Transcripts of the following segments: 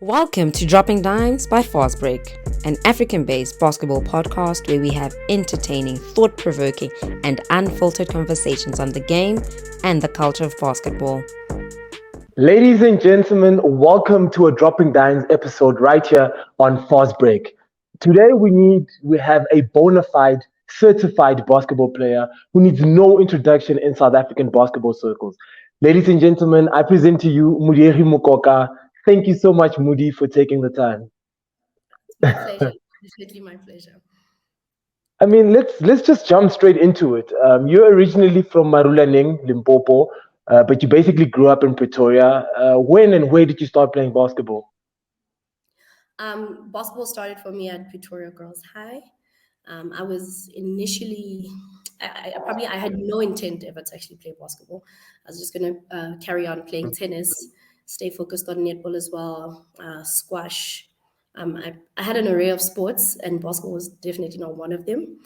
Welcome to Dropping Dimes by Fast Break, an African-based basketball podcast where we have entertaining, thought-provoking, and unfiltered conversations on the game and the culture of basketball. Ladies and gentlemen, welcome to a Dropping Dimes episode right here on Fast Break. Today we have a bona fide, certified basketball player who needs no introduction in South African basketball circles. Ladies and gentlemen, I present to you Modiegi Mokoka. Thank you so much, Modi, for taking the time. My pleasure. Definitely my pleasure. I mean, let's just jump straight into it. You're originally from Marulaneng, Limpopo, but you basically grew up in Pretoria. When and where did you start playing basketball? Basketball started for me at Pretoria Girls High. I was initially, I had no intent ever to actually play basketball. I was just going to carry on playing tennis, stay focused on netball as well, squash. I had an array of sports, and basketball was definitely not one of them.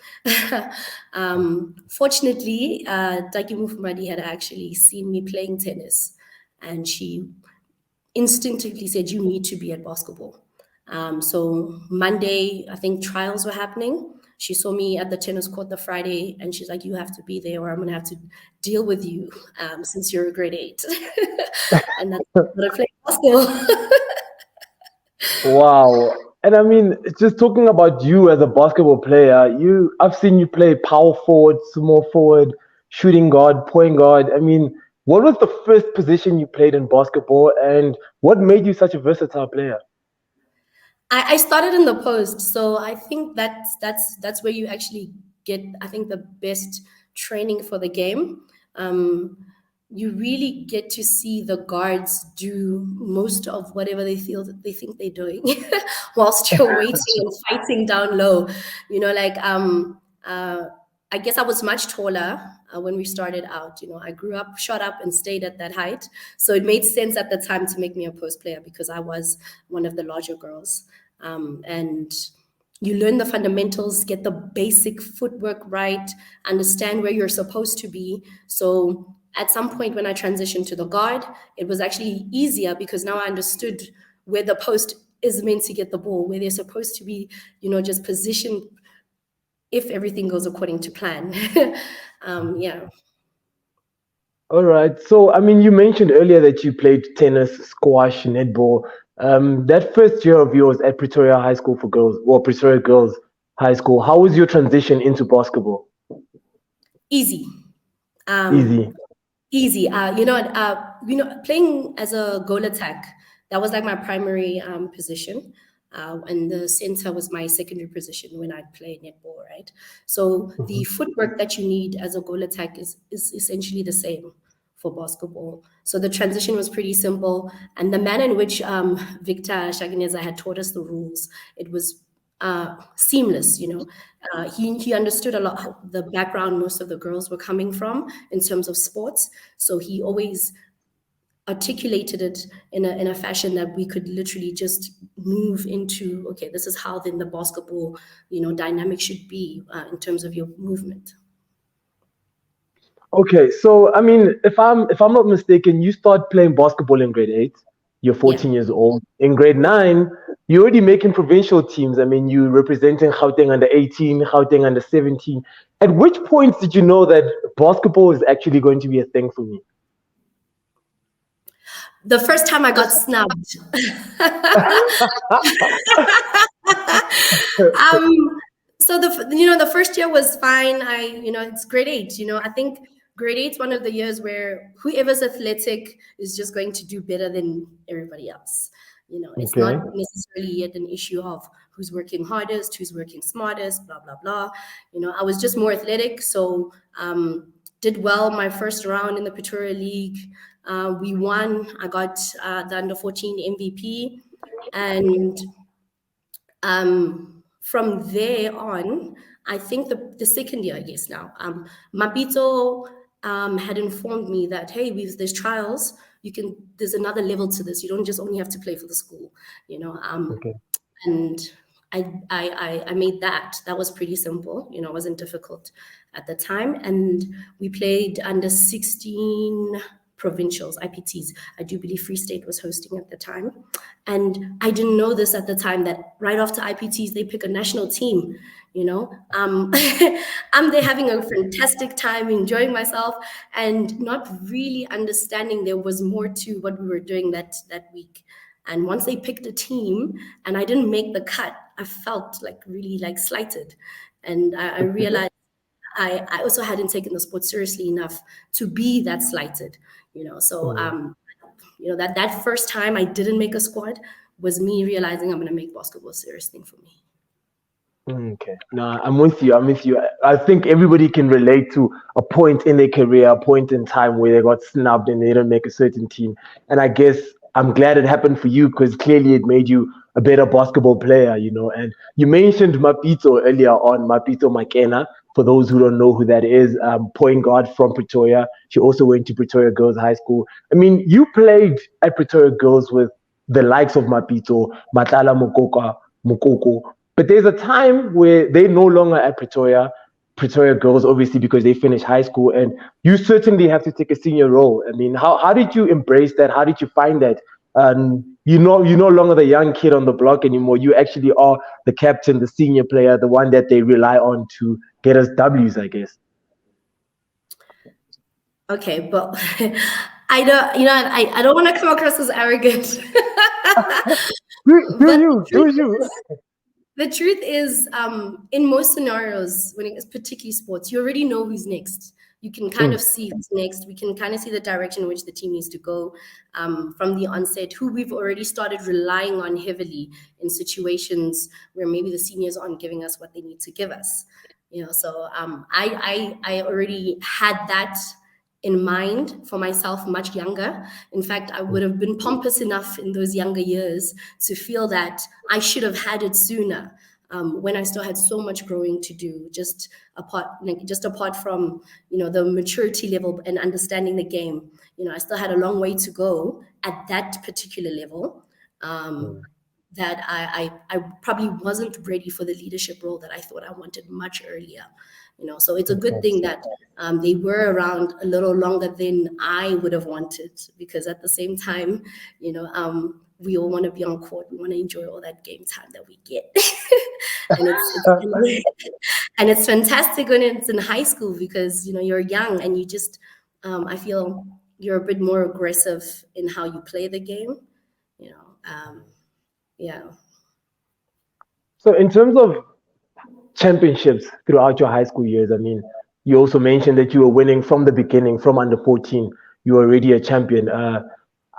Fortunately, Taki Mufumadi had actually seen me playing tennis, and she instinctively said, "You need to be at basketball." So Monday, I think trials were happening. She saw me at the tennis court the Friday, and she's like, "You have to be there, or I'm going to have to deal with you since you're a grade 8." And that's what I played basketball. Wow. And I mean, just talking about you as a basketball player, I've seen you play power forward, small forward, shooting guard, point guard. I mean, what was the first position you played in basketball and what made you such a versatile player? I started in the post, so I think that's where you actually get, I think, the best training for the game. You really get to see the guards do most of whatever they think they're doing, whilst you're waiting and fighting down low. You know, like I guess I was much taller when we started out. You know, I grew up, shot up, and stayed at that height. So it made sense at the time to make me a post player because I was one of the larger girls. And you learn the fundamentals, get the basic footwork right, understand where you're supposed to be. So at some point when I transitioned to the guard, it was actually easier because now I understood where the post is meant to get the ball, where they're supposed to be, you know, just positioned if everything goes according to plan. Yeah. All right. So, I mean, you mentioned earlier that you played tennis, squash, netball. That first year of yours at Pretoria High School for Girls, or Pretoria Girls High School, how was your transition into basketball? Easy. Easy. Easy. Playing as a goal attack, that was like my primary position. And the center was my secondary position when I'd play netball, right? So the footwork that you need as a goal attack is essentially the same for basketball. So the transition was pretty simple. And the manner in which Victor Shagineza had taught us the rules, it was seamless, you know. He understood a lot how the background most of the girls were coming from in terms of sports. So he always articulated it in a fashion that we could literally just move into, okay, this is how then the basketball, you know, dynamic should be in terms of your movement. Okay, so I mean, if I'm not mistaken, you start playing basketball in grade 8. You're 14 years old. In grade 9, you're already making provincial teams. I mean, you representing Gauteng under 18, Gauteng under 17. At which point did you know that basketball is actually going to be a thing for me? The first time I got snubbed. So the first year was fine. It's grade 8. I think grade 8 is one of the years where whoever's athletic is just going to do better than everybody else. It's not necessarily yet an issue of who's working hardest, who's working smartest, blah, blah, blah. I was just more athletic. So did well my first round in the Pretoria League. We won. I got the under 14 MVP. And from there on, I think the second year, I guess now, Mapito had informed me that, hey, there's trials. There's another level to this. You don't just only have to play for the school, And I made that. That was pretty simple. It wasn't difficult at the time. And we played under 16 provincials, IPTs. I do believe Free State was hosting at the time. And I didn't know this at the time, that right after IPTs, they pick a national team, you know. I'm there having a fantastic time, enjoying myself, and not really understanding there was more to what we were doing that week. And once they picked a team and I didn't make the cut, I felt like really like slighted. And I realized I also hadn't taken the sport seriously enough to be that slighted, you know. So, you know, that first time I didn't make a squad was me realizing I'm going to make basketball a serious thing for me. Okay. No, I'm with you. I'm with you. I think everybody can relate to a point in their career, a point in time where they got snubbed and they didn't make a certain team. And I guess I'm glad it happened for you because clearly it made you a better basketball player, you know. And you mentioned Mapito earlier on, Mapito Makena. For those who don't know who that is, point guard from Pretoria. She also went to Pretoria Girls High School. I mean, you played at Pretoria Girls with the likes of Mapito, Matala Mokoka, Mokoko. But there's a time where they're no longer at Pretoria Girls, obviously, because they finished high school, and you certainly have to take a senior role. I mean, how did you embrace that? How did you find that? You're no longer the young kid on the block anymore. You actually are the captain, the senior player, the one that they rely on to get us W's, I guess. Okay, but I don't, you know, I don't want to come across as arrogant. But Do you? the truth is, in most scenarios, when it's particularly sports, you already know who's next. You can kind of see who's next. We can kind of see the direction in which the team needs to go from the onset, who we've already started relying on heavily in situations where maybe the seniors aren't giving us what they need to give us. You know, so I already had that in mind for myself much younger. In fact, I would have been pompous enough in those younger years to feel that I should have had it sooner, when I still had so much growing to do, just apart from, you know, the maturity level and understanding the game. You know, I still had a long way to go at that particular level. That I probably wasn't ready for the leadership role that I thought I wanted much earlier. You know, so it's a good thing that they were around a little longer than I would have wanted, because at the same time, you know, we all want to be on court. We want to enjoy all that game time that we get. And it's fantastic when it's in high school, because, you know, you're young and you just, I feel you're a bit more aggressive in how you play the game, you know. Yeah. So in terms of championships throughout your high school years, I mean, you also mentioned that you were winning from the beginning, from under 14. You were already a champion.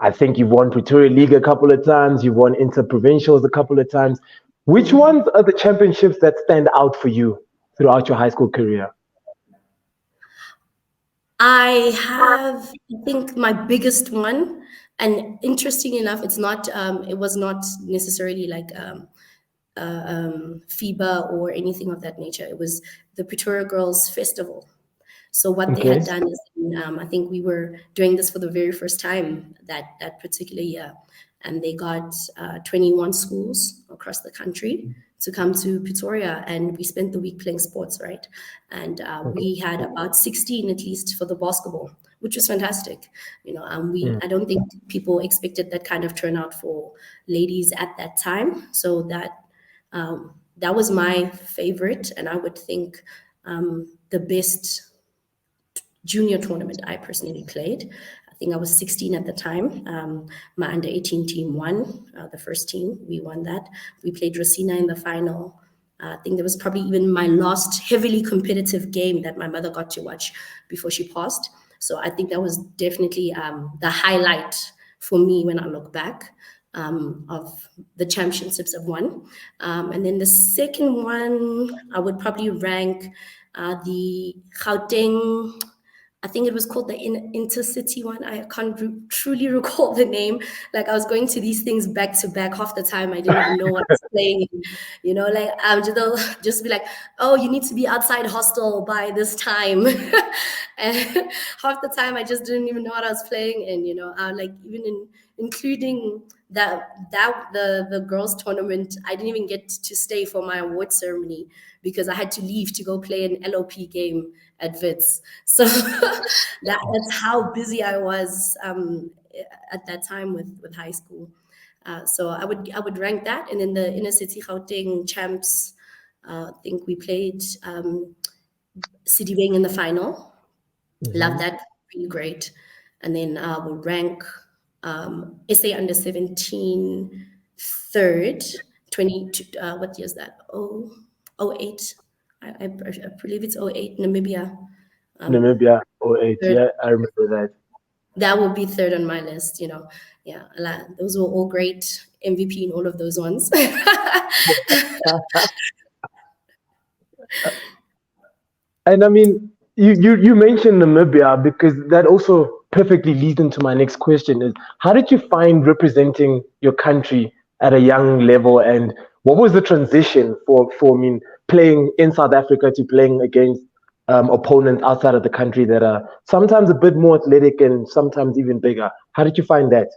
I think you've won Pretoria League a couple of times. You've won Inter-Provincials a couple of times. Which ones are the championships that stand out for you throughout your high school career? I have, I think, my biggest one, and interesting enough, it was not necessarily like FIBA or anything of that nature. It was the Pretoria Girls Festival. So what they had done is, I think we were doing this for the very first time that particular year, and they got 21 schools across the country to come to Pretoria, and we spent the week playing sports, right? And we had about 16 at least for the basketball, which was fantastic. You know, I don't think people expected that kind of turnout for ladies at that time. So that was my favorite, and I would think the best junior tournament I personally played. I think I was 16 at the time. My under 18 team won, the first team. We won that. We played Rosina in the final. I think that was probably even my last heavily competitive game that my mother got to watch before she passed. So I think that was definitely the highlight for me when I look back of the championships I've won. And then the second one, I would probably rank the Gauteng, I think it was called the Intercity one. I can't truly recall the name. Like, I was going to these things back to back. Half the time I didn't even know what I was playing. You know, like just be like, oh, you need to be outside hostel by this time. And half the time I just didn't even know what I was playing. And, you know, like even including the girls tournament, I didn't even get to stay for my award ceremony because I had to leave to go play an LOP game at Wits. So that's how busy I was at that time with high school. So I would rank that, and then the inner city Gauteng champs. I think we played City Wing in the final. Love that, really great. And then we'll rank SA under 17 third, 22. What year is that? Oh, 08. I believe it's 08, Namibia. Namibia 08. Third. Yeah, I remember that. That would be third on my list, Yeah, those were all great. MVP in all of those ones. And I mean, you mentioned Namibia because that also perfectly leads into my next question is how did you find representing your country at a young level, and what was the transition for I mean, playing in South Africa to playing against opponents outside of the country that are sometimes a bit more athletic and sometimes even bigger? How did you find that?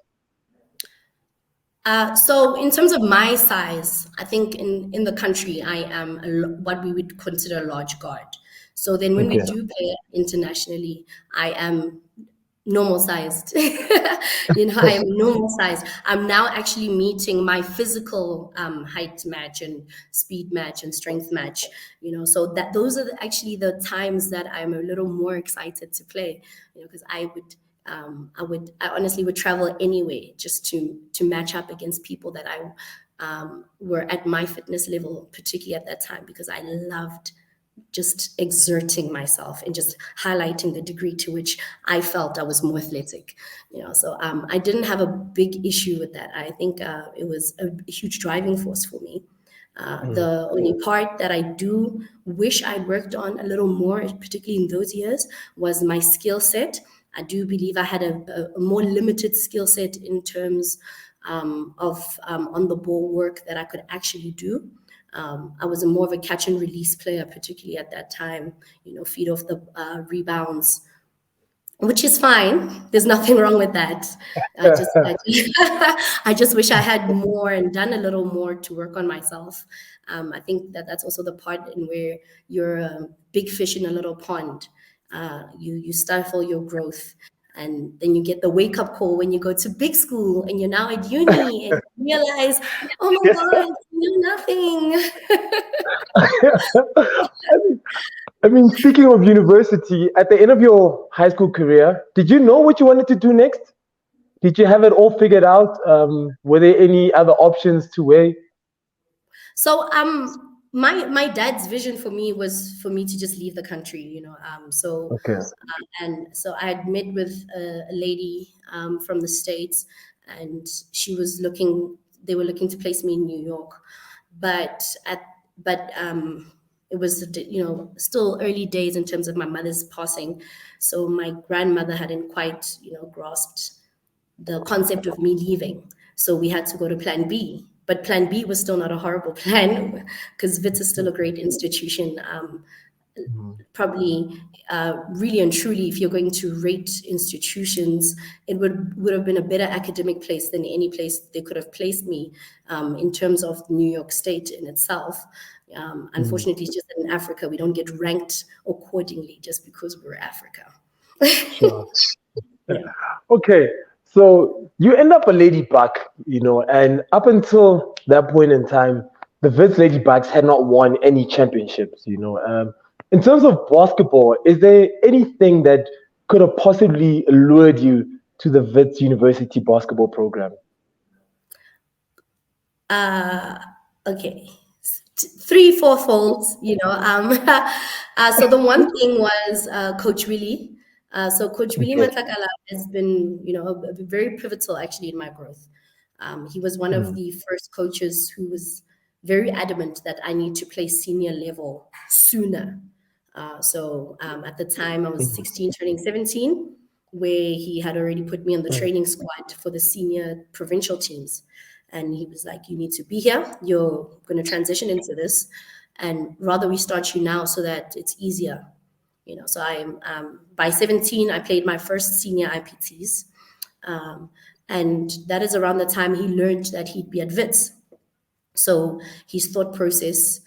So in terms of my size, I think in the country, I am what we would consider a large guard. So then when we Okay. do play internationally, I am normal sized. I am normal sized. I'm now actually meeting my physical height match and speed match and strength match. So that those are actually the times that I'm a little more excited to play. Because I honestly would travel anyway just to match up against people that I were at my fitness level, particularly at that time, because I loved just exerting myself and just highlighting the degree to which I felt I was more athletic. So I didn't have a big issue with that. I think it was a huge driving force for me. The only part that I do wish I'd worked on a little more, particularly in those years, was my skill set. I do believe I had a more limited skill set in terms of on the ball work that I could actually do. I was more of a catch and release player, particularly at that time, feed off the rebounds, which is fine. There's nothing wrong with that. I just wish I had more and done a little more to work on myself. I think that's also the part in where you're a big fish in a little pond. You stifle your growth, and then you get the wake up call when you go to big school and you're now at uni and you realize, oh my God, you know nothing. I mean, speaking of university, at the end of your high school career, did you know what you wanted to do next? Did you have it all figured out? Were there any other options to weigh? So my dad's vision for me was for me to just leave the country, Okay. and so I had met with a lady from the States, and they were looking to place me in New York, but it was still early days in terms of my mother's passing, so my grandmother hadn't quite grasped the concept of me leaving. So we had to go to plan B. But plan B was still not a horrible plan because WITS is still a great institution. Probably really and truly, if you're going to rate institutions, it would have been a better academic place than any place they could have placed me in terms of New York State in itself. Unfortunately, it's just that in Africa, we don't get ranked accordingly just because we're Africa. Sure. Yeah. Okay. So you end up a ladybug, and up until that point in time, the Wits Ladybugs had not won any championships. In terms of basketball, is there anything that could have possibly lured you to the Wits University basketball program? Okay. 3-4 folds, so the one thing was Coach Willie. So Coach Willie Matakala has been, very pivotal actually in my growth. He was one of the first coaches who was very adamant that I need to play senior level sooner. So at the time I was 16, turning 17, where he had already put me on the training squad for the senior provincial teams. And he was like, you need to be here. You're going to transition into this. And rather we start you now so that it's easier. So by 17, I played my first senior IPTs. And that is around the time he learned that he'd be at Wits. So his thought process,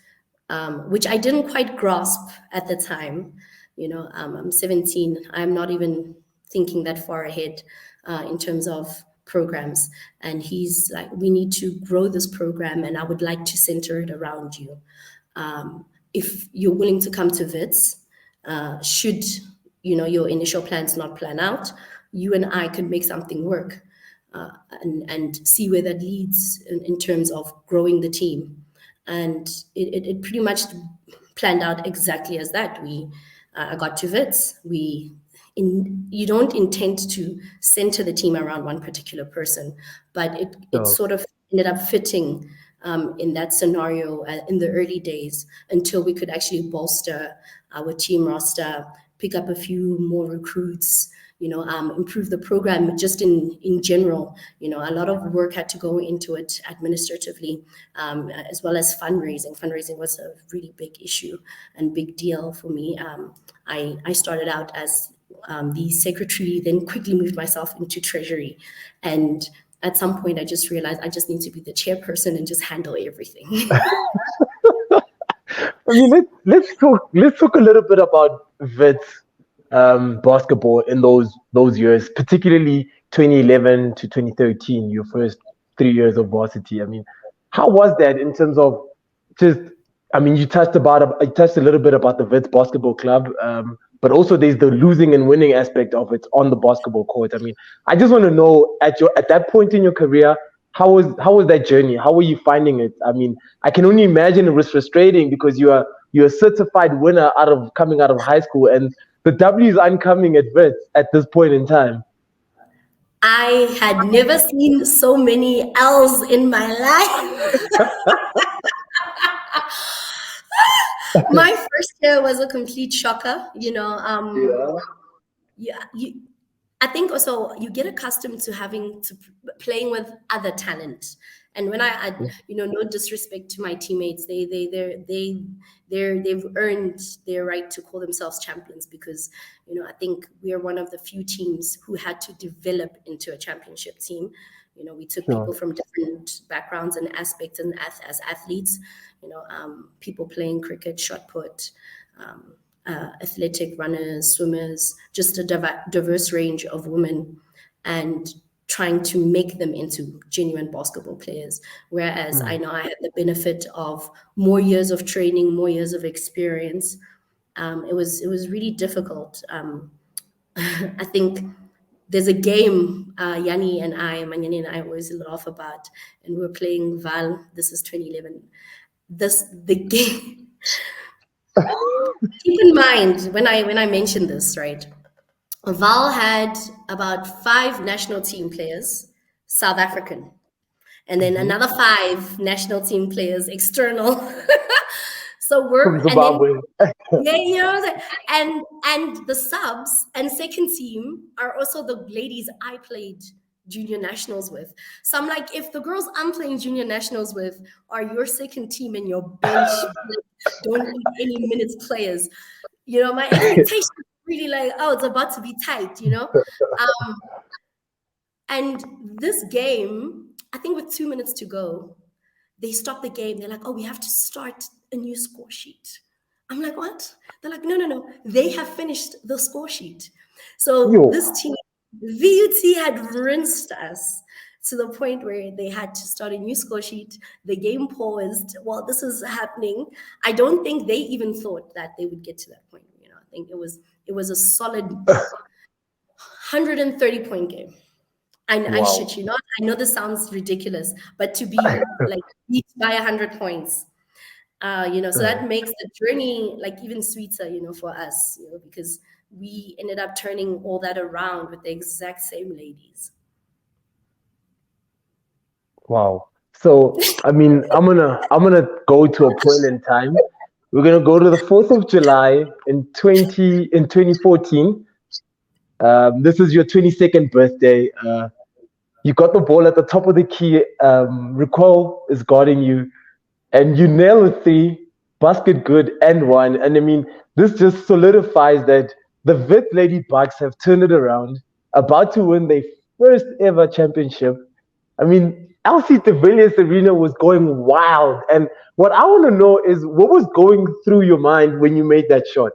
which I didn't quite grasp at the time, I'm 17. I'm not even thinking that far ahead in terms of programs. And he's like, we need to grow this program, and I would like to center it around you. If you're willing to come to Wits, should your initial plans not plan out, you and I could make something work. And see where that leads in terms of growing the team. And it pretty much planned out exactly as that. I got to Wits. You don't intend to center the team around one particular person, but it sort of ended up fitting in that scenario in the early days, until we could actually bolster our team roster, pick up a few more recruits, improve the program just in general. A lot of work had to go into it administratively, as well as fundraising. Fundraising was a really big issue and big deal for me. I started out as the secretary, then quickly moved myself into treasury. And at some point, I just realized I just need to be the chairperson and just handle everything. I mean, let's talk a little bit about Wits basketball in those years, particularly 2011 to 2013, your first 3 years of varsity. I mean, how was that in terms of you touched a little bit about the Wits basketball club, but also there's the losing and winning aspect of it on the basketball court. I mean, I just want to know at that point in your career, how was that journey? How were you finding it? I mean, I can only imagine it was frustrating because you're a certified winner coming out of high school, and the W's aren't coming at Wits at this point in time. I had never seen so many L's in my life. My first year was a complete shocker. I think also you get accustomed to playing with other talent. And when I no disrespect to my teammates, they've earned their right to call themselves champions, because I think we are one of the few teams who had to develop into a championship team. We took people from different backgrounds and aspects, and as athletes, people playing cricket, shot put, athletic runners, swimmers, just a diverse range of women, and trying to make them into genuine basketball players. Whereas I know I had the benefit of more years of training, more years of experience. It was really difficult. I think there's a game Manyani and I always laugh about, and we were playing Val. This is 2011. The game. Keep in mind when I mention this, right? Val had about 5 national team players, South African, and then another 5 national team players external. So we're from Zimbabwe. And the subs and second team are also the ladies I played junior nationals with. So I'm like, if the girls I'm playing junior nationals with are your second team and your bench don't need any minutes players, my expectation is really like, oh, it's about to be tight, and this game, I think with 2 minutes to go, they stopped the game. They're like, oh, we have to start a new score sheet. I'm like, what? They're like, no. They have finished the score sheet. So this team, VUT, had rinsed us to the point where they had to start a new score sheet. The game paused while this is happening. I don't think they even thought that they would get to that point. I think it was a solid 130-point game. I shit you not. I know this sounds ridiculous, but to be like beat by 100 points, so that makes the journey like even sweeter, for us, because we ended up turning all that around with the exact same ladies. Wow. So, I mean, I'm gonna go to a point in time. We're gonna go to the 4th of July in 2014. This is your 22nd birthday. You got the ball at the top of the key. Recall is guarding you, and you nail a 3, basket good, and 1. And I mean, this just solidifies that the Wits Lady Bucks have turned it around, about to win their first ever championship. I mean, LC de Villiers Arena was going wild. And what I want to know is what was going through your mind when you made that shot?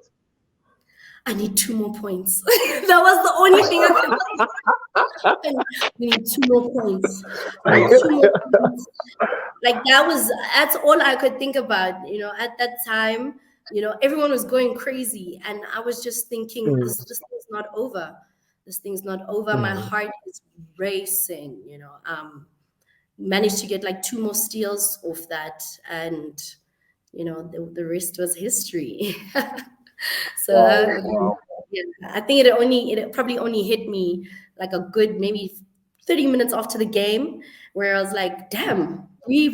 I need 2 more points. That was the only thing I could think. We need 2 more points. We need 2 more points. Like that's all I could think about, at that time. Everyone was going crazy, and I was just thinking, Mm, this thing's not over. This thing's not over. My mm, heart is racing. Managed to get like 2 more steals off that, and the rest was history. So wow, wow. yeah, I think it probably only hit me like a good maybe 30 minutes after the game, where I was like, damn, we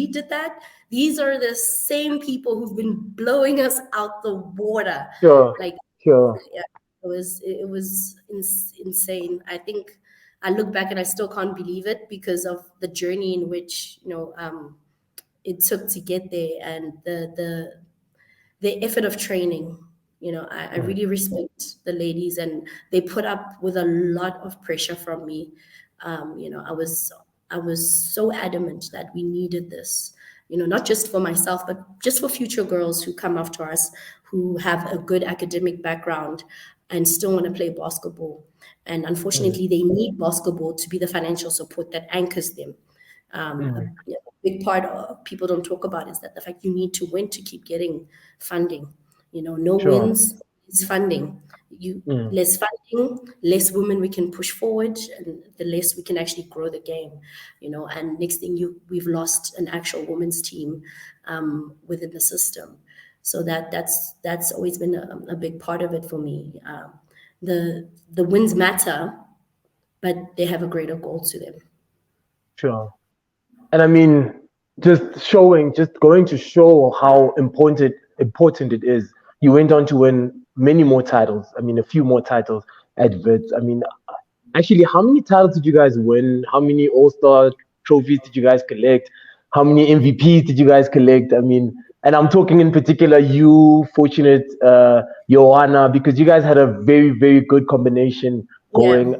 did that. These are the same people who've been blowing us out the water. Sure, Like, sure. yeah, insane. I think I look back and I still can't believe it because of the journey in which it took to get there, and the effort of training. I Mm, really respect the ladies, and they put up with a lot of pressure from me. I was so adamant that we needed this. Not just for myself, but just for future girls who come after us, who have a good academic background and still want to play basketball. And mm, unfortunately, they need basketball to be the financial support that anchors them. A mm. big part of people don't talk about is that the fact you need to win to keep getting funding. No Sure. wins is funding. You Mm, less funding, less women we can push forward, and the less we can actually grow the game. And next thing we've lost an actual women's team within the system. So that's always been a big part of it for me. The wins matter, but they have a greater goal to them. sure. And I mean, just going to show how important it is. You went on to win many more titles. I mean, a few more titles at Wits. I mean, actually, how many titles did you guys win? How many All Star trophies did you guys collect? How many MVPs did you guys collect? I mean, and I'm talking in particular you, Fortunate, Joanna, because you guys had a very, very good combination Yeah. going.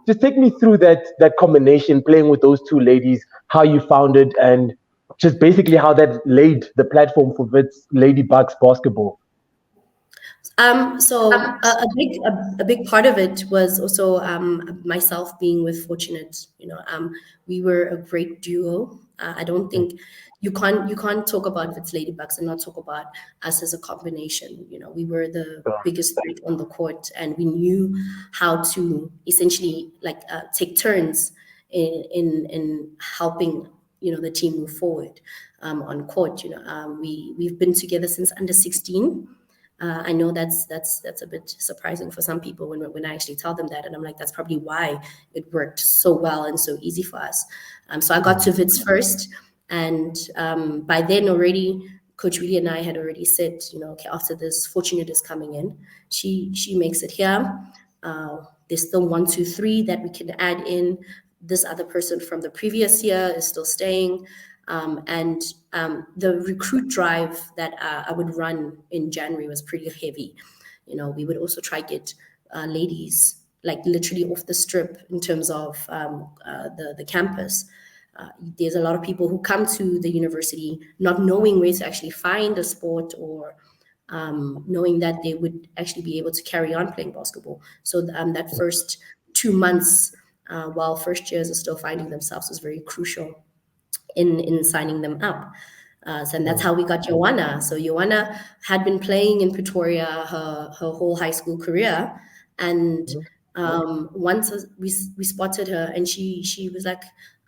Just take me through that combination, playing with those two ladies, how you found it, and just basically how that laid the platform for Wits Lady Bucks basketball. So a big part of it was also myself being with Fortunate. We were a great duo. I don't Mm, think you can't talk about Fitz Ladybugs and not talk about us as a combination. We were the sure. biggest threat on the court, and we knew how to essentially like take turns in helping the team move forward on court. We've been together since under 16. I know that's a bit surprising for some people when I actually tell them that, and I'm like, that's probably why it worked so well and so easy for us. So I got Mm, to Wits first, and by then already, Coach Willie and I had already said, okay, after this, Fortunate is coming in. She makes it here. There's still 1, 2, 3 that we can add in. This other person from the previous year is still staying. And the recruit drive that I would run in January was pretty heavy. We would also try get ladies like literally off the strip in terms of the campus. There's a lot of people who come to the university not knowing where to actually find a sport, or knowing that they would actually be able to carry on playing basketball. So that first 2 months, while first years are still finding themselves, was very crucial in signing them up. And that's mm, how we got Joanna. So Joanna had been playing in Pretoria her whole high school career, and mm. once we spotted her, and she was like,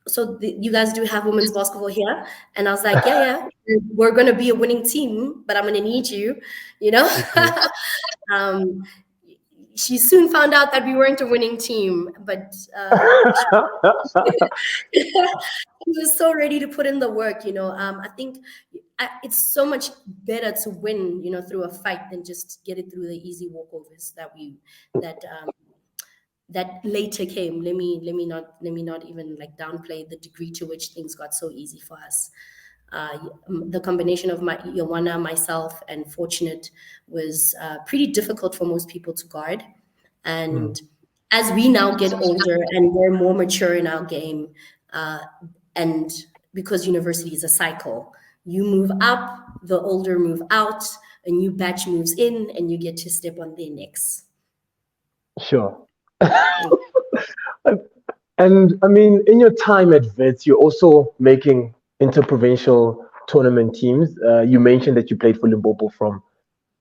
"So you guys do have women's basketball here?" And I was like, "Yeah, yeah, we're gonna be a winning team, but I'm gonna need you," you know. Mhm. um, she soon found out that we weren't a winning team, but he was so ready to put in the work. I think it's so much better to win, through a fight than just get it through the easy walkovers that that later came. Let me not even like downplay the degree to which things got so easy for us. The combination of my Joanna, myself, and Fortunate was pretty difficult for most people to guard, Mm, and as we now get older and we're more mature in our game, and because university is a cycle, you move up, the older move out, a new batch moves in, and you get to step on their necks. Sure. And I mean, in your time at Wits, you're also making interprovincial tournament teams. You mentioned that you played for Limpopo from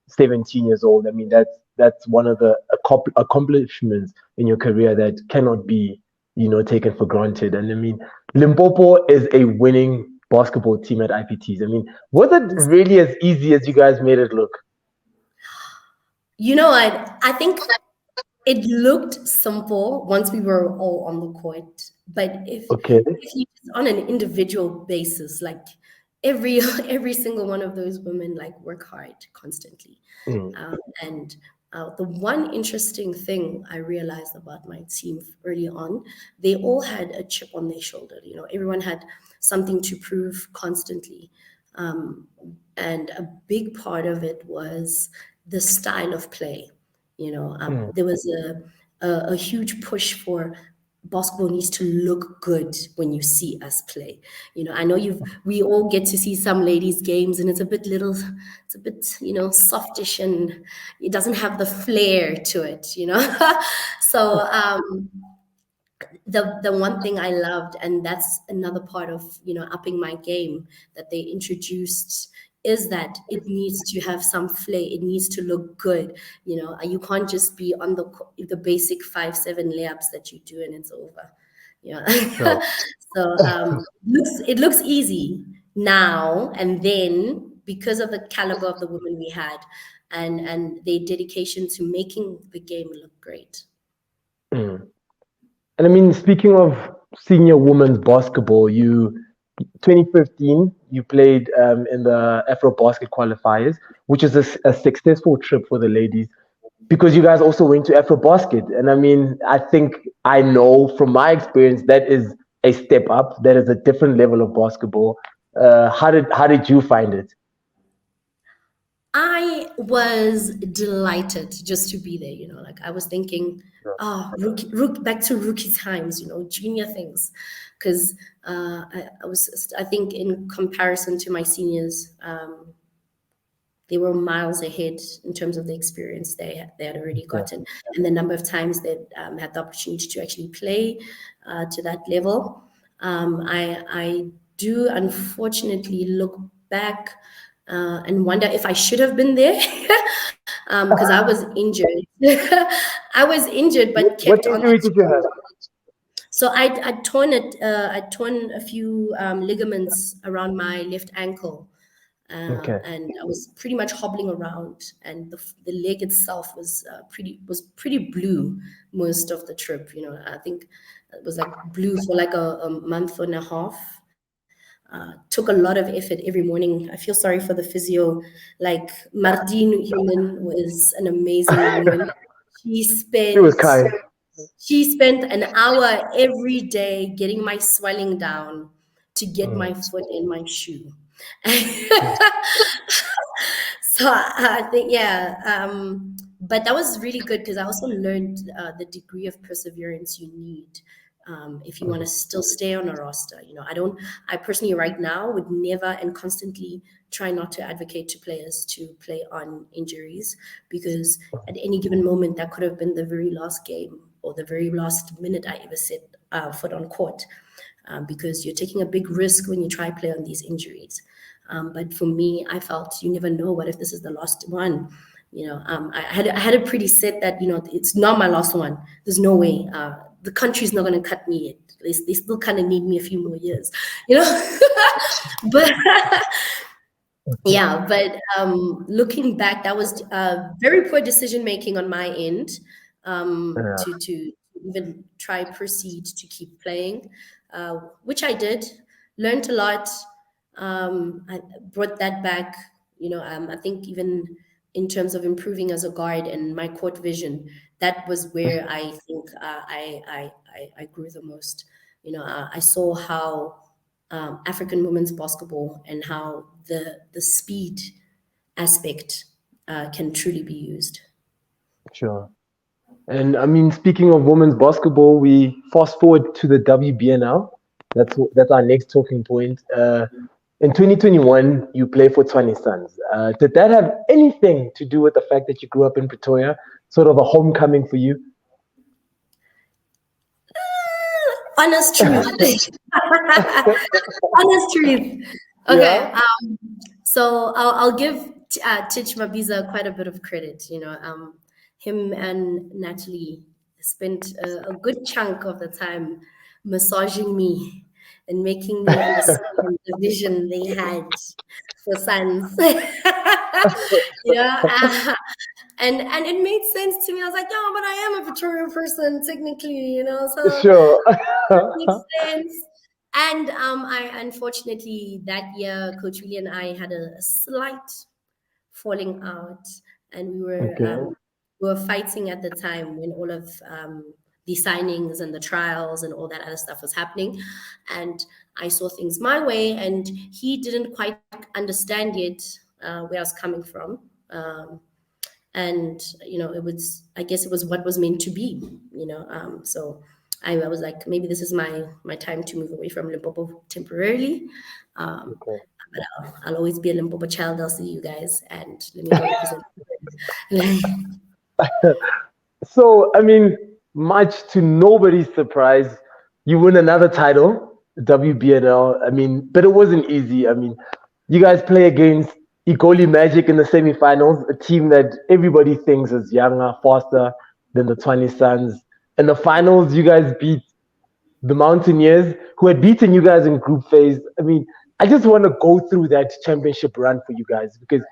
17 years old. I mean, that's one of the accomplishments in your career that cannot be, taken for granted. And I mean, Limpopo is a winning basketball team at IPTs. I mean, was it really as easy as you guys made it look? I think it looked simple once we were all on the court, but Okay. if you on an individual basis, like every single one of those women like work hard constantly. And the one interesting thing I realized about my team early on, they all had a chip on their shoulder. Everyone had something to prove constantly. And a big part of it was the style of play. There was a huge push for basketball needs to look good when you see us play. I know we all get to see some ladies' games, and it's a bit softish, and it doesn't have the flair to it. So the one thing I loved, and that's another part of upping my game that they introduced, is that it needs to have some flair. It needs to look good. You can't just be on the basic 5-7 layups that you do and it's over. Sure. So it looks easy now, and then because of the caliber of the women we had and their dedication to making the game look great. And I mean, speaking of senior women's basketball, 2015, you played in the AfroBasket qualifiers, which is a successful trip for the ladies because you guys also went to AfroBasket. And I mean, I think I know from my experience that is a step up. That is a different level of basketball. How did you find it? I was delighted just to be there. Like I was thinking, back to rookie times, junior things, because I think in comparison to my seniors, they were miles ahead in terms of the experience they had already gotten, and the number of times they had the opportunity to actually play to that level. I do unfortunately look back and wonder if I should have been there because I was injured. I was injured, but kept on. What injury did you have? So I'd torn a few ligaments around my left ankle. And I was pretty much hobbling around, and the leg itself was pretty blue most of the trip. I think it was like blue for like a month and a half. Took a lot of effort every morning. I feel sorry for the physio. Like Martine Human was an amazing woman. She was kind. She spent an hour every day getting my swelling down to get my foot in my shoe. So I think, but that was really good because I also learned the degree of perseverance you need if you want to still stay on a roster. I personally right now would never and constantly try not to advocate to players to play on injuries, because at any given moment that could have been the very last game or the very last minute I ever set foot on court, because you're taking a big risk when you try play on these injuries. But for me, I felt you never know. What if this is the last one? I had it pretty set that it's not my last one. There's no way. The country's not going to cut me yet. They still kind of need me a few more years, But yeah, but looking back, that was very poor decision making on my end to even try proceed to keep playing, which I did. Learned a lot. I brought that back. I think even in terms of improving as a guard and my court vision, that was where I think I grew the most. I saw how African women's basketball and how the speed aspect can truly be used. Sure. And I mean, speaking of women's basketball, we fast forward to the WBNL. That's our next talking point. In 2021, you play for 20 Suns. Did that have anything to do with the fact that you grew up in Pretoria? Sort of a homecoming for you? Honest truth. Honest truth. Yeah. Okay. So I'll give Titch Mabiza quite a bit of credit. Him and Natalie spent a good chunk of the time massaging me and making me understand the vision they had for sons. And it made sense to me. I was like, no, but I am a Victorian person technically, so Sure. makes sense. And I unfortunately that year, Coach Willie and I had a slight falling out, and Okay. we were fighting at the time when all of the signings and the trials and all that other stuff was happening, and I saw things my way, and he didn't quite understand yet where I was coming from. And I guess it was what was meant to be. So I was like, maybe this is my time to move away from Limpopo temporarily. Okay. But I'll always be a Limpopo child. I'll see you guys, and let me go represent. So, I mean, much to nobody's surprise, you win another title, WBNL. I mean, but it wasn't easy. I mean, you guys play against Igoli Magic in the semifinals, a team that everybody thinks is younger, faster than the 20 Suns. In the finals, you guys beat the Mountaineers, who had beaten you guys in group phase. I mean, I just want to go through that championship run for you guys because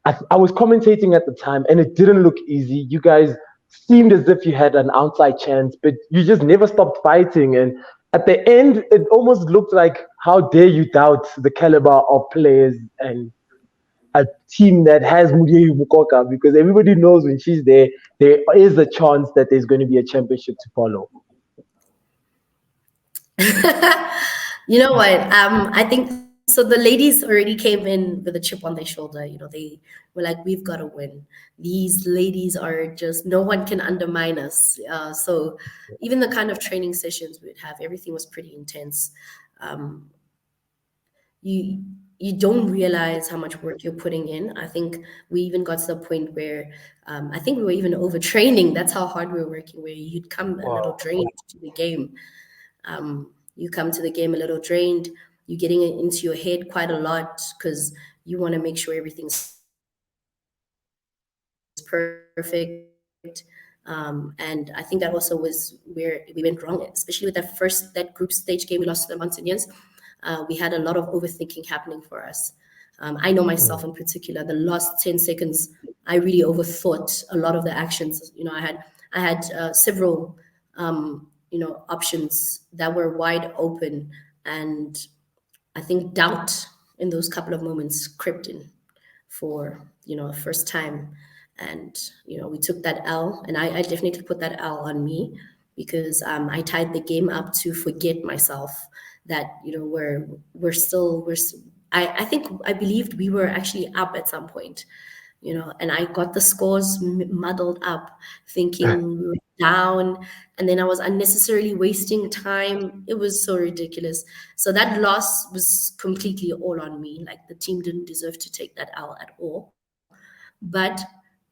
I was commentating at the time and it didn't look easy. You guys seemed as if you had an outside chance, but you just never stopped fighting. And at the end, it almost looked like, how dare you doubt the caliber of players and a team that has Modiegi Mokoka, because everybody knows when she's there, there is a chance that there's going to be a championship to follow. You know what? I think so. The ladies already came in with a chip on their shoulder. They were like, "We've got to win. These ladies are just no one can undermine us." So even the kind of training sessions we'd have, everything was pretty intense. Um, you you don't realize how much work you're putting in. I think we even got to the point where I think we were even overtraining. That's how hard we were working. Where you'd come a little Wow. drained to the game. You come to the game a little drained. You're getting it into your head quite a lot because you want to make sure everything's perfect. And I think that also was where we went wrong, especially with that group stage game we lost to the Mountaineers. We had a lot of overthinking happening for us. I know myself in particular, the last 10 seconds, I really overthought a lot of the actions. I had several options that were wide open, and I think doubt in those couple of moments crept in for first time, and we took that L, and I definitely put that L on me because I tied the game up to forget myself that I think I believed we were actually up at some point, and I got the scores muddled up, thinking we were down, and then I was unnecessarily wasting time. It was so ridiculous. So that loss was completely all on me. Like, the team didn't deserve to take that L at all. But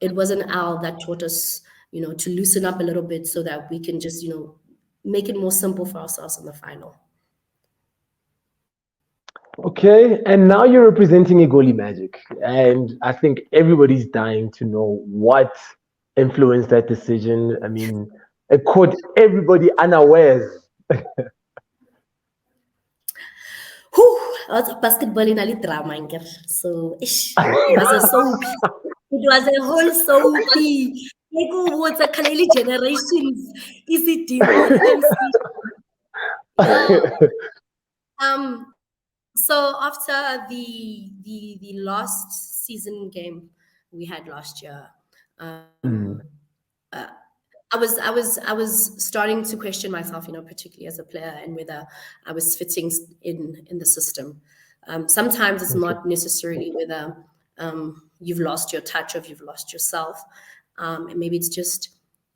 it was an L that taught us, to loosen up a little bit so that we can just, make it more simple for ourselves in the final. Okay, and now you're representing Igoli Magic, and I think everybody's dying to know what influenced that decision. I mean, it caught everybody unawares. Whew, I was basketball in a drama, anker. So it was a soapy. It was a whole soapy. Like, what's a Kaleli generations? Is it deep MC? Um, so after the last season game we had last year, Mm, I was starting to question myself, particularly as a player, and whether I was fitting in the system. Sometimes it's okay. not necessarily whether you've lost your touch or you've lost yourself, and maybe it's just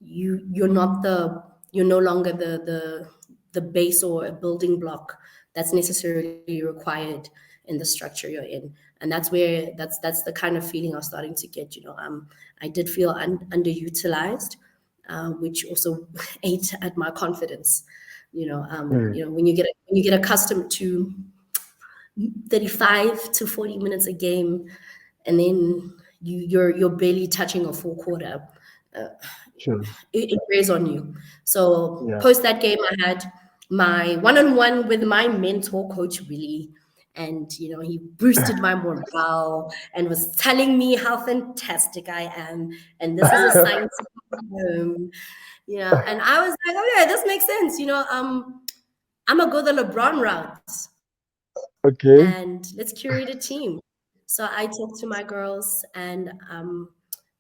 you're no longer the base or a building block that's necessarily required in the structure you're in. And that's the kind of feeling I was starting to get. I did feel underutilized, which also ate at my confidence. When you get accustomed to 35 to 40 minutes a game, and then you're barely touching a full quarter, Sure. it weighs on you. So Yeah. post that game, I had my one-on-one with my mentor, Coach Willie, and he boosted my morale and was telling me how fantastic I am, and this is a sign to home. And I was like, okay, this makes sense. I'm gonna go the LeBron route and Okay. let's curate a team. So I talked to my girls, and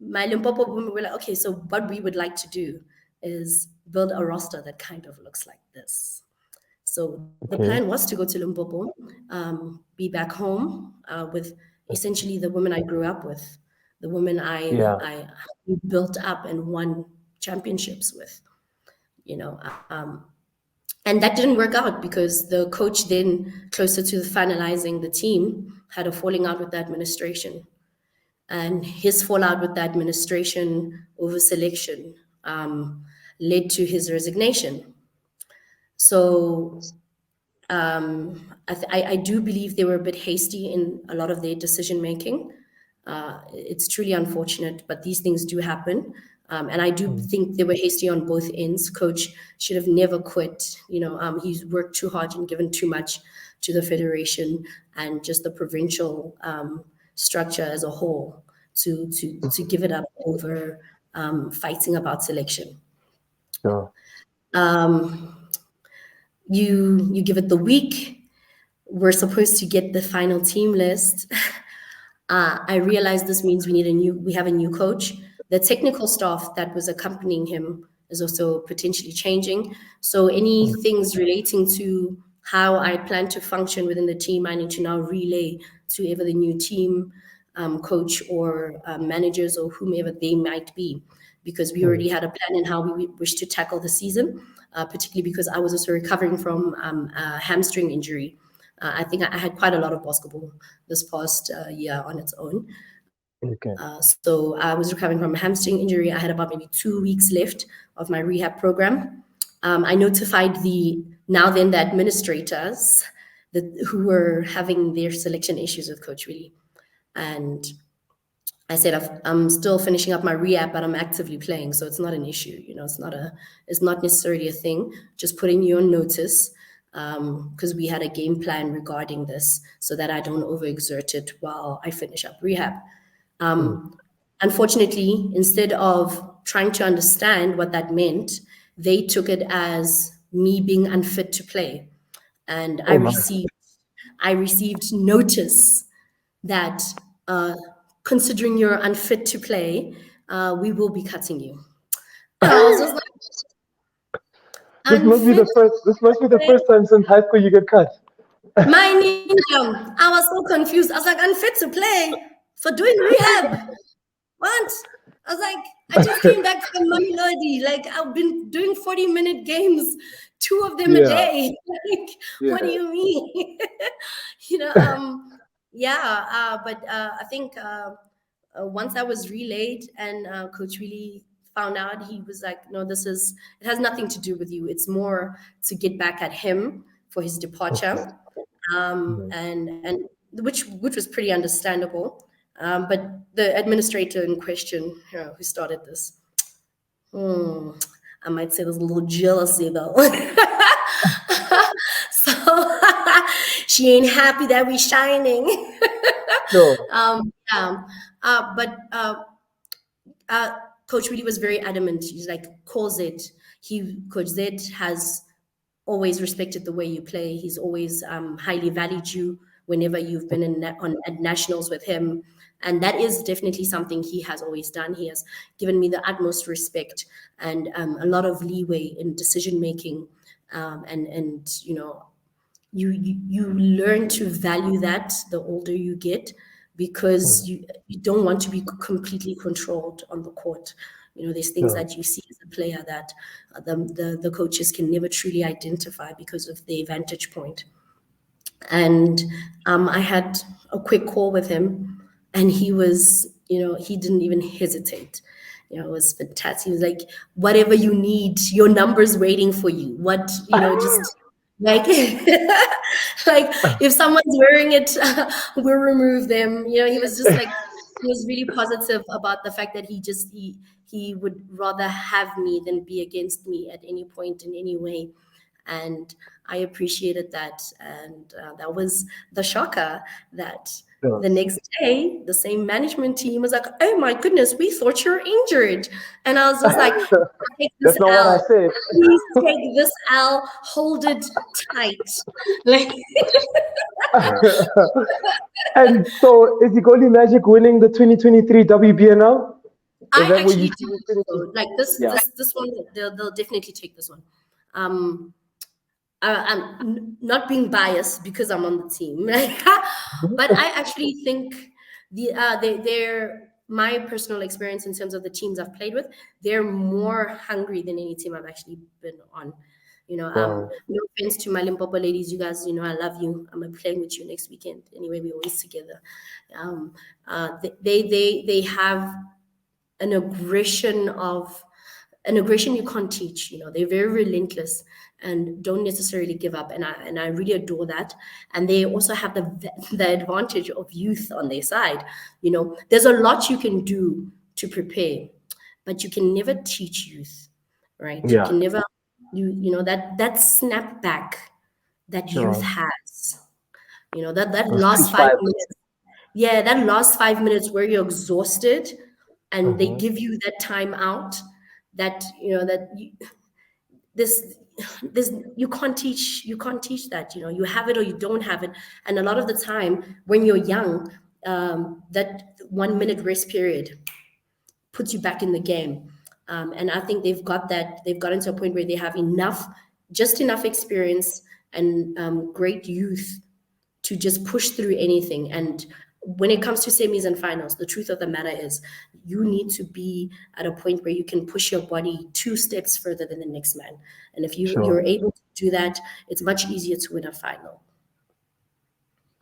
my Limpopo women were like, okay, so what we would like to do is build a roster that kind of looks like this. So the plan Okay. was to go to Limpopo, be back home with essentially the women I grew up with, the women Yeah. I built up and won championships with, you know. And that didn't work out because the coach then, closer to finalizing the team, had a falling out with the administration. And his fallout with the administration over selection led to his resignation. So I do believe they were a bit hasty in a lot of their decision making. It's truly unfortunate, but these things do happen. And I do Mm. think they were hasty on both ends. Coach should have never quit. He's worked too hard and given too much to the federation and just the provincial structure as a whole to give it up over fighting about selection. Sure. You give it the week. We're supposed to get the final team list. I realized this means we have a new coach. The technical staff that was accompanying him is also potentially changing. So any Mm. things relating to how I plan to function within the team, I need to now relay to ever the new team coach or managers or whomever they might be, because we Mm. already had a plan in how we wish to tackle the season, particularly because I was also recovering from a hamstring injury. I think I had quite a lot of basketball this past year on its own. Okay. So I was recovering from a hamstring injury. I had about maybe 2 weeks left of my rehab program. I notified the now then the administrators who were having their selection issues with Coach Willie. And I said I'm still finishing up my rehab, but I'm actively playing, so it's not an issue. It's not necessarily a thing. Just putting you on notice, because we had a game plan regarding this, so that I don't overexert it while I finish up rehab. Mm. Unfortunately, instead of trying to understand what that meant, they took it as me being unfit to play, and I Oh my. received notice that considering you're unfit to play, we will be cutting you. And I was just like, unfit This must be to the play? first time since high school you get cut. My ninja. I was so confused. I was like, unfit to play for doing rehab. What? I was like, I just came back from Mamelodi. Like, I've been doing 40-minute games, 2 of them a Yeah. day. Like, what do Yeah. you mean? But I think once I was relayed and Coach really found out, he was like, no, it has nothing to do with you. It's more to get back at him for his Okay. departure. Mm. And which was pretty understandable. But the administrator in question, who started this, I might say there's a little jealousy though. So she ain't happy that we shining. Sure. Yeah. But Coach really was very adamant. He's like, Coach Z has always respected the way you play. He's always highly valued you whenever you've been at nationals with him. And that is definitely something he has always done. He has given me the utmost respect and a lot of leeway in decision making. And you learn to value that the older you get, because Mm. you don't want to be completely controlled on the court. There's things Sure. that you see as a player that the coaches can never truly identify because of their vantage point. And I had a quick call with him, and he was, he didn't even hesitate. It was fantastic. He was like, whatever you need, your number's waiting for you. What, just like, like if someone's wearing it, we'll remove them. He was just like, he was really positive about the fact that he would rather have me than be against me at any point in any way. And I appreciated that. And that was the shocker that Sure. the next day, the same management team was like, oh my goodness, we thought you were injured. And I was just like, take this That's not what I L. said. Please take this L, hold it tight. Like, And so, is Igoli Magic winning the 2023 WBNL? Is I that what actually you do see? think so. Like Yeah. this one, they'll definitely take this one. I'm not being biased because I'm on the team, but I actually think they're my personal experience in terms of the teams I've played with. They're more hungry than any team I've actually been on. Wow. No offense to my Limpopo ladies, you guys, I love you. I'm playing with you next weekend. Anyway, we're always together. They have an aggression you can't teach. They're very relentless and don't necessarily give up, and I really adore that. And they also have the advantage of youth on their side. There's a lot you can do to prepare, but you can never teach youth, right? You Yeah. can never that snap back that youth Sure. has. That Those last peak 5 vibes. minutes. Yeah, that last 5 minutes where you're exhausted and they Mhm. give you that time out that this you can't teach that. You have it or you don't have it. And a lot of the time when you're young, that 1 minute rest period puts you back in the game. And I think they've gotten to a point where they have just enough experience and great youth to just push through anything. And when it comes to semis and finals, the truth of the matter is you need to be at a point where you can push your body 2 steps further than the next man. And if Sure. you're able to do that, it's much easier to win a final.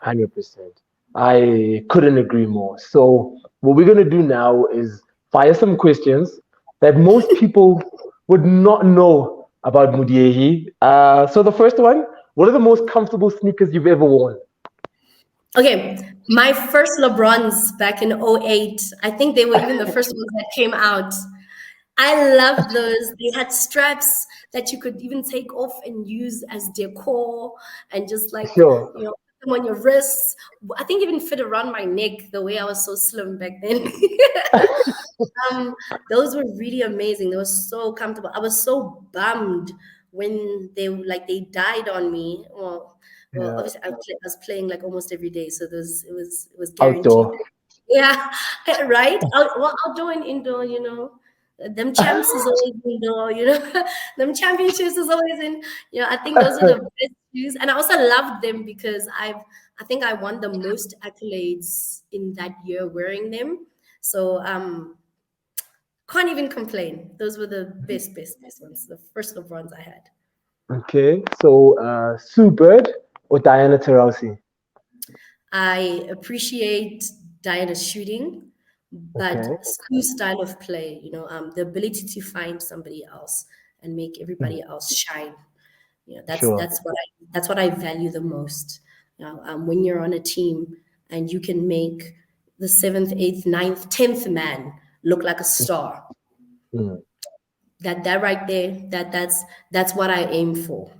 100%. I couldn't agree more. So, what we're going to do now is fire some questions that most people would not know about Modiegi. So, the first one, what are the most comfortable sneakers you've ever worn? Okay, my first LeBrons back in 2008, I think they were even the first ones that came out. I loved those. They had straps that you could even take off and use as decor and just like, Sure. put them on your wrists. I think even fit around my neck the way I was so slim back then. Those were really amazing. They were so comfortable. I was so bummed when they died on me. Well, Yeah. obviously I was playing like almost every day, so it was guaranteed. Outdoor. Yeah, right. Outdoor and indoor. Them champs is always indoor. Them championships is always in. I think those are the best shoes, and I also loved them because I think I won the most accolades in that year wearing them. So can't even complain. Those were the best ones. The first LeBrons I had. Okay. So, Sue Bird or Diana Taurasi? I appreciate Diana's shooting, but Okay. Sue's style of play, the ability to find somebody else and make everybody else shine. That's Sure. that's what I value the most. When you're on a team and you can make the 7th, 8th, 9th, 10th man look like a star. Mm. That right there, that's what I aim for.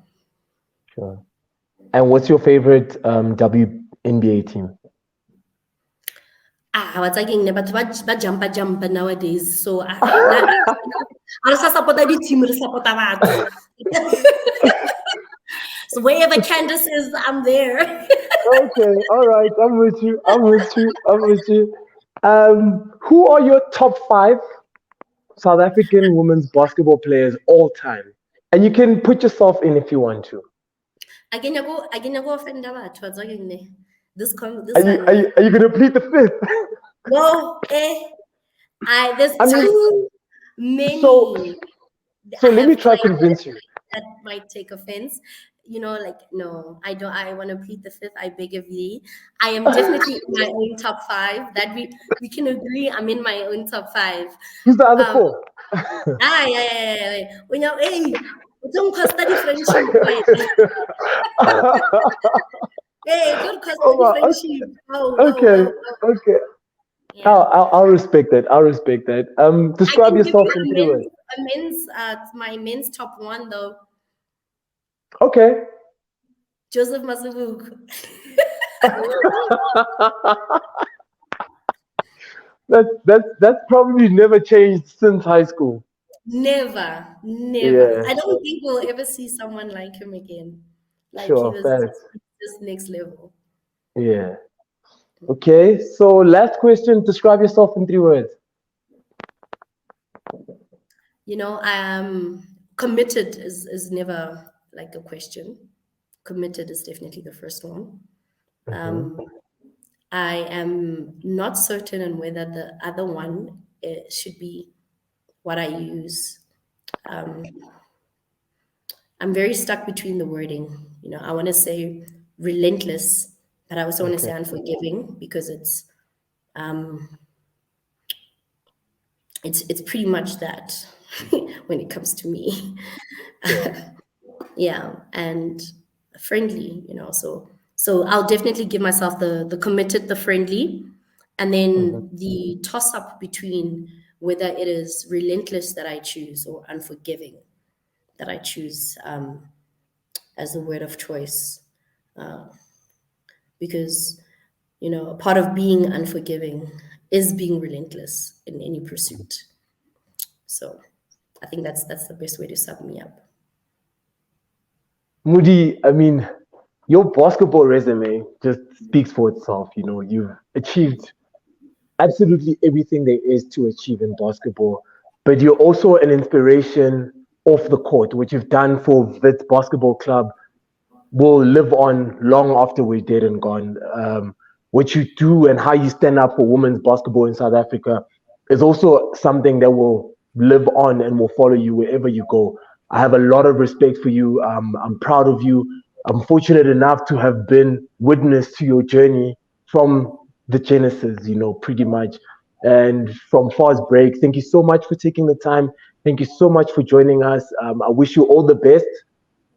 Sure. And what's your favorite WNBA team? What's again? But jump nowadays. So I support the team. I support that. So wherever Candace is, I'm there. Okay, all right. I'm with you. I'm with you. I'm with you. Who are your top 5 South African women's basketball players all time? And you can put yourself in if you want to. Again, I go offend that. What's again? This Are you gonna plead the fifth? No, there's two So, Many. so I let me have try clients convince you. that might take offense. Like, no, I don't. I want to plead the fifth. I beg of thee. I am definitely in my own top five. That we can agree. I'm in my own top five. Who's the other Um, four? yeah. When you're, hey, don't cost study friendship. Wait. Hey, don't cost Oh, study wow. friendship. Oh, oh, Okay, oh, oh. okay. Yeah. I'll respect that. I'll respect that. I Describe can give yourself you in 3 words. my men's top one though. Okay. Joseph Masavuk. That's probably never changed since high school. Never, never. Yeah, I don't think we'll ever see someone like him again. Like he sure. was Thanks. just next level. Yeah. Okay. So last question. Describe yourself in 3 words. Committed is never like a question. Committed is definitely the first one. Mhm. Um, I am not certain on whether the other one should be what I use. Um, I'm very stuck between the wording. I want to say relentless, but I also want to Okay. say unforgiving because um, it's pretty much that when it comes to me. Sure. Yeah, and friendly. So I'll definitely give myself the committed, the friendly, and Mhm. then the toss up between whether it is relentless that I choose or unforgiving that I choose as the word of choice. Because a part of being unforgiving is being relentless in any pursuit. So I think that's the best way to sum me up. Moody, I mean, your basketball resume just speaks for itself. You've achieved absolutely everything there is to achieve in basketball, but you're also an inspiration off the court. What you've done for Wits Basketball Club will live on long after we're dead and gone. What you do and how you stand up for women's basketball in South Africa is also something that will live on and will follow you wherever you go. I have a lot of respect for you. I'm proud of you. I'm fortunate enough to have been witness to your journey from the genesis, pretty much. And from Fast Break, thank you so much for taking the time. Thank you so much for joining us. I wish you all the best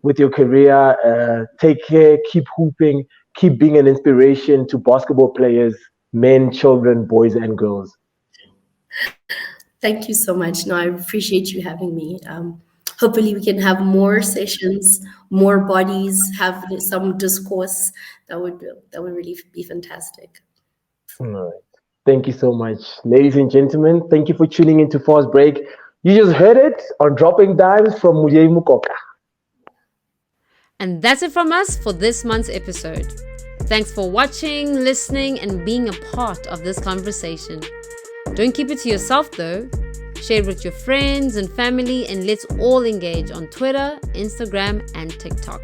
with your career. Take care, keep hooping, keep being an inspiration to basketball players, men, children, boys, and girls. Thank you so much. No, I appreciate you having me. Hopefully, we can have more sessions, more bodies, have some discourse. That would really be fantastic. All right. Thank you so much. Ladies and gentlemen, thank you for tuning into Fast Break. You just heard it on Dropping Dimes from Modiegi Mokoka. And that's it from us for this month's episode. Thanks for watching, listening, and being a part of this conversation. Don't keep it to yourself though. Share it with your friends and family, and let's all engage on Twitter, Instagram, and TikTok.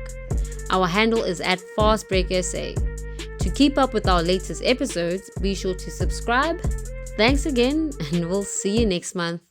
Our handle is at FastBreakSA. To keep up with our latest episodes, be sure to subscribe. Thanks again, and we'll see you next month.